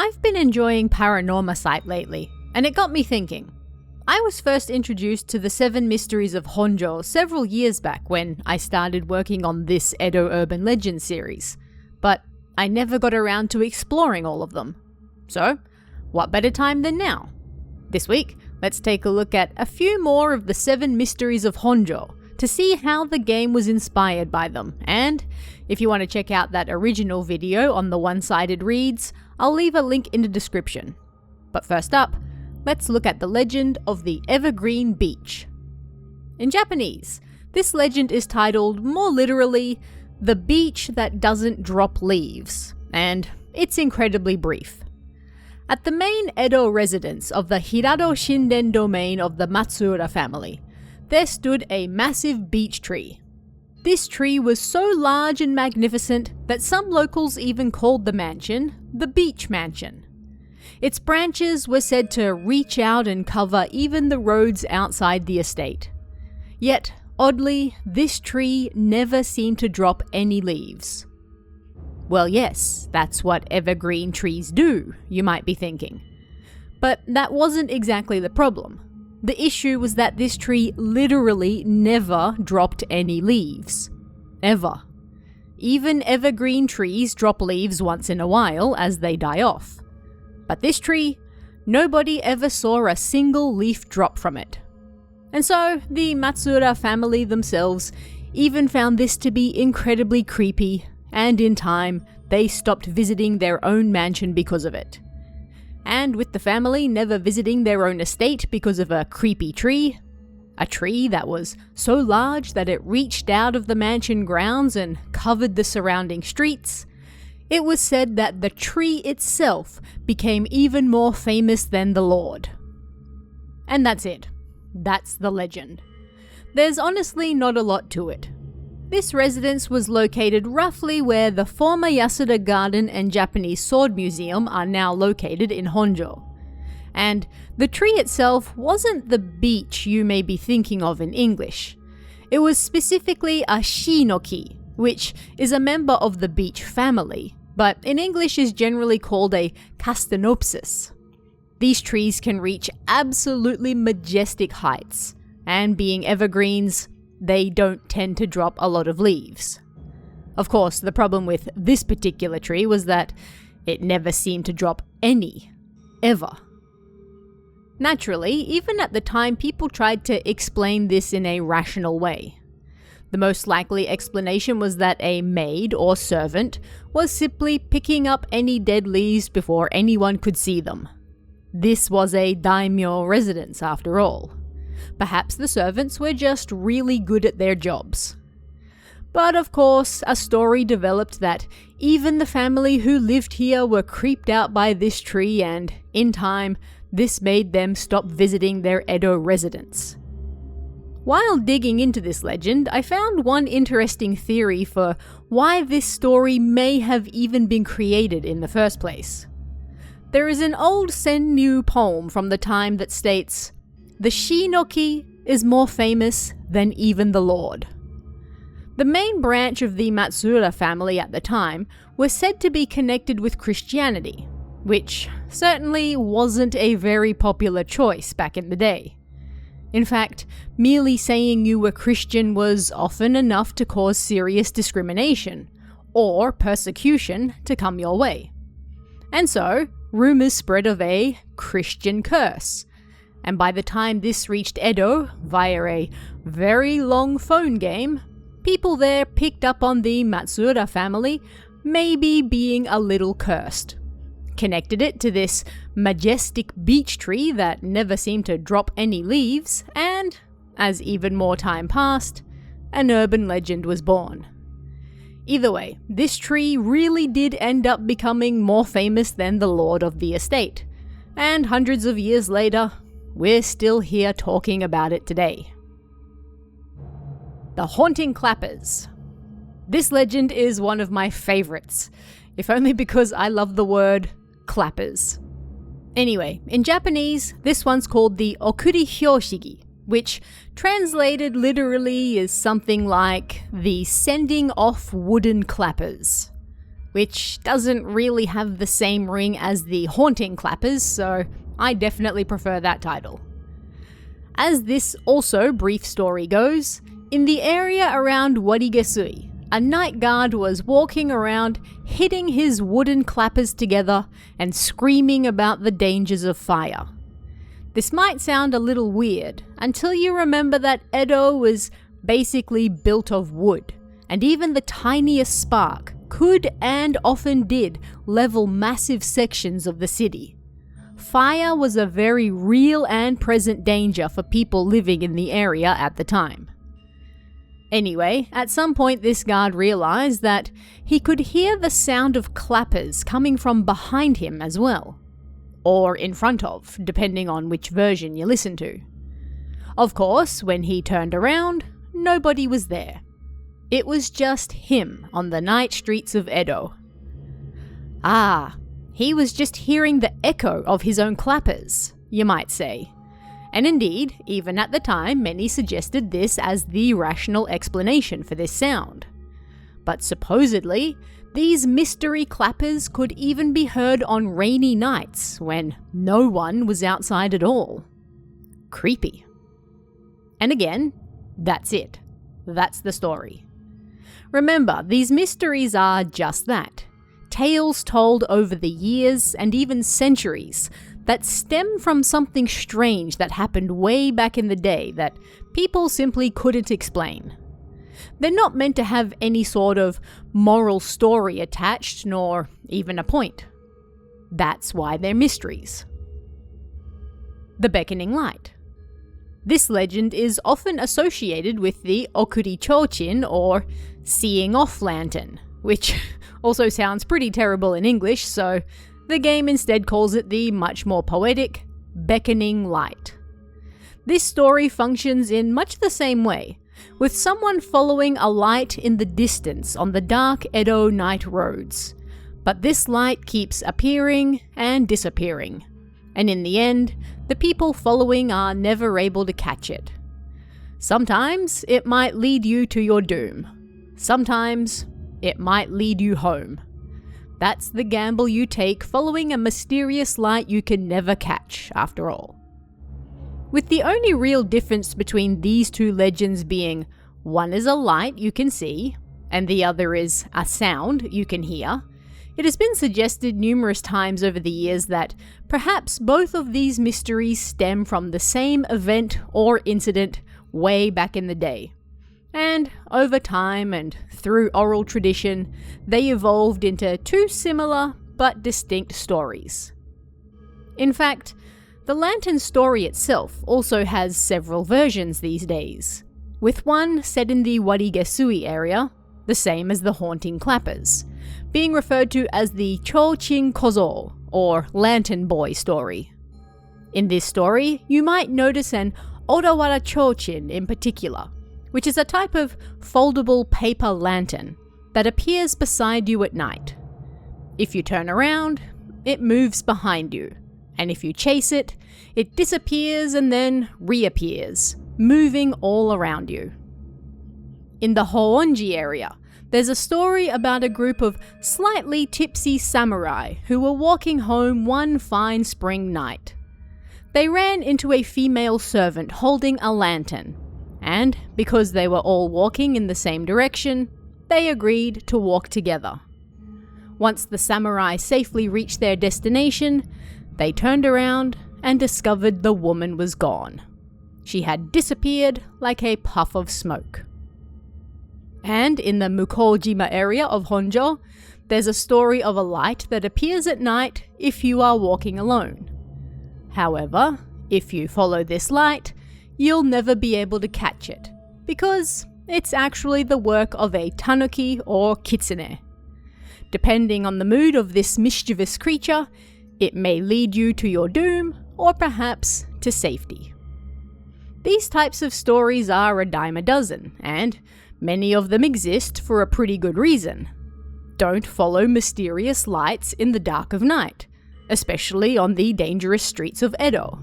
I've been enjoying Paranormasight lately, and it got me thinking. I was first introduced to the 7 Mysteries of Honjo several years back when I started working on this Edo Urban Legends series, but I never got around to exploring all of them. So, what better time than now? This week, let's take a look at a few more of the 7 Mysteries of Honjo to see how the game was inspired by them, and if you want to check out that original video on the one-sided reads, I'll leave a link in the description. But first up, let's look at the legend of the Evergreen Beach. In Japanese, this legend is titled more literally, The Beach That Doesn't Drop Leaves, and it's incredibly brief. At the main Edo residence of the Hirado Shinden domain of the Matsuura family, there stood a massive beech tree. This tree was so large and magnificent that some locals even called the mansion the Beach Mansion. Its branches were said to reach out and cover even the roads outside the estate. Yet, oddly, this tree never seemed to drop any leaves. Well, yes, that's what evergreen trees do, you might be thinking. But that wasn't exactly the problem. The issue was that this tree literally never dropped any leaves. Ever. Even evergreen trees drop leaves once in a while as they die off. But this tree, nobody ever saw a single leaf drop from it. And so, the Matsuura family themselves even found this to be incredibly creepy, and in time, they stopped visiting their own mansion because of it. And with the family never visiting their own estate because of a creepy tree, a tree that was so large that it reached out of the mansion grounds and covered the surrounding streets, it was said that the tree itself became even more famous than the Lord. And that's it. That's the legend. There's honestly not a lot to it. This residence was located roughly where the former Yasuda Garden and Japanese Sword Museum are now located in Honjo. And the tree itself wasn't the beech you may be thinking of in English. It was specifically a shinoki, which is a member of the beech family, but in English is generally called a castanopsis. These trees can reach absolutely majestic heights, and being evergreens, they don't tend to drop a lot of leaves. Of course, the problem with this particular tree was that it never seemed to drop any, ever. Naturally, even at the time, people tried to explain this in a rational way. The most likely explanation was that a maid or servant was simply picking up any dead leaves before anyone could see them. This was a daimyo residence after all. Perhaps the servants were just really good at their jobs. But of course, a story developed that even the family who lived here were creeped out by this tree, and in time, this made them stop visiting their Edo residence. While digging into this legend, I found one interesting theory for why this story may have even been created in the first place. There is an old Senryu poem from the time that states, "The shinoki is more famous than even the Lord." The main branch of the Matsuura family at the time was said to be connected with Christianity, which certainly wasn't a very popular choice back in the day. In fact, merely saying you were Christian was often enough to cause serious discrimination, or persecution to come your way. And so, rumors spread of a Christian curse. And by the time this reached Edo, via a very long phone game, people there picked up on the Matsuura family maybe being a little cursed. Connected it to this majestic beech tree that never seemed to drop any leaves, and, as even more time passed, an urban legend was born. Either way, this tree really did end up becoming more famous than the lord of the estate, and hundreds of years later, we're still here talking about it today. The Haunting Clappers. This legend is one of my favorites, if only because I love the word clappers. Anyway, in Japanese, this one's called the Okuri Hyoshigi, which translated literally is something like the sending off wooden clappers. which doesn't really have the same ring as the Haunting Clappers, so I definitely prefer that title. As this also brief story goes, in the area around Warigesui, a night guard was walking around hitting his wooden clappers together and screaming about the dangers of fire. This might sound a little weird until you remember that Edo was basically built of wood, and even the tiniest spark could and often did level massive sections of the city. Fire was a very real and present danger for people living in the area at the time. Anyway, at some point this guard realized that he could hear the sound of clappers coming from behind him as well. Or in front of, depending on which version you listen to. Of course, when he turned around, nobody was there. It was just him on the night streets of Edo. He was just hearing the echo of his own clappers, you might say. And indeed, even at the time, many suggested this as the rational explanation for this sound. But supposedly, these mystery clappers could even be heard on rainy nights when no one was outside at all. Creepy. And again, that's it. That's the story. Remember, these mysteries are just that. Tales told over the years and even centuries that stem from something strange that happened way back in the day that people simply couldn't explain. They're not meant to have any sort of moral story attached, nor even a point. That's why they're mysteries. The Beckoning Light. This legend is often associated with the Okuri Chochin, or Seeing Off Lantern, which also sounds pretty terrible in English, so the game instead calls it the much more poetic Beckoning Light. This story functions in much the same way, with someone following a light in the distance on the dark Edo night roads. But this light keeps appearing and disappearing, and in the end, the people following are never able to catch it. Sometimes it might lead you to your doom. Sometimes it might lead you home. That's the gamble you take following a mysterious light you can never catch, after all. With the only real difference between these two legends being one is a light you can see, and the other is a sound you can hear, it has been suggested numerous times over the years that perhaps both of these mysteries stem from the same event or incident way back in the day. And over time and through oral tradition, they evolved into two similar but distinct stories. In fact, the lantern story itself also has several versions these days, with one set in the Warigesui area, the same as the Haunting Clappers, being referred to as the Chochin Kozo, or Lantern Boy story. In this story, you might notice an Odawara Chochin in particular, which is a type of foldable paper lantern that appears beside you at night. If you turn around, it moves behind you, and if you chase it, it disappears and then reappears, moving all around you. In the Hoonji area, there's a story about a group of slightly tipsy samurai who were walking home one fine spring night. They ran into a female servant holding a lantern, and because they were all walking in the same direction, they agreed to walk together. Once the samurai safely reached their destination, they turned around and discovered the woman was gone. She had disappeared like a puff of smoke. And in the Mukojima area of Honjo, there's a story of a light that appears at night if you are walking alone. However, if you follow this light, you'll never be able to catch it, because it's actually the work of a tanuki or kitsune. Depending on the mood of this mischievous creature, it may lead you to your doom, or perhaps to safety. These types of stories are a dime a dozen, and many of them exist for a pretty good reason. Don't follow mysterious lights in the dark of night, especially on the dangerous streets of Edo.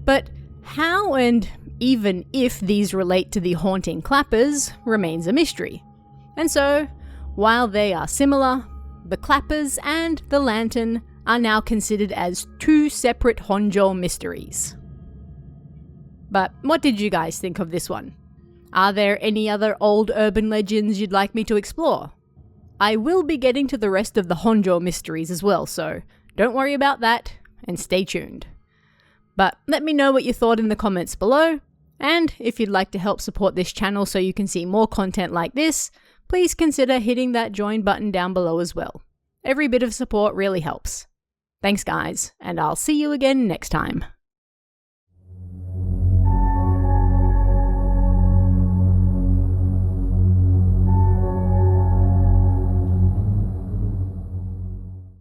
But how and even if these relate to the Haunting Clappers remains a mystery. And so, while they are similar, the Clappers and the Lantern are now considered as two separate Honjo mysteries. But what did you guys think of this one? Are there any other old urban legends you'd like me to explore? I will be getting to the rest of the Honjo mysteries as well, so don't worry about that, and stay tuned. But let me know what you thought in the comments below, and if you'd like to help support this channel so you can see more content like this, please consider hitting that join button down below as well. Every bit of support really helps. Thanks guys, and I'll see you again next time.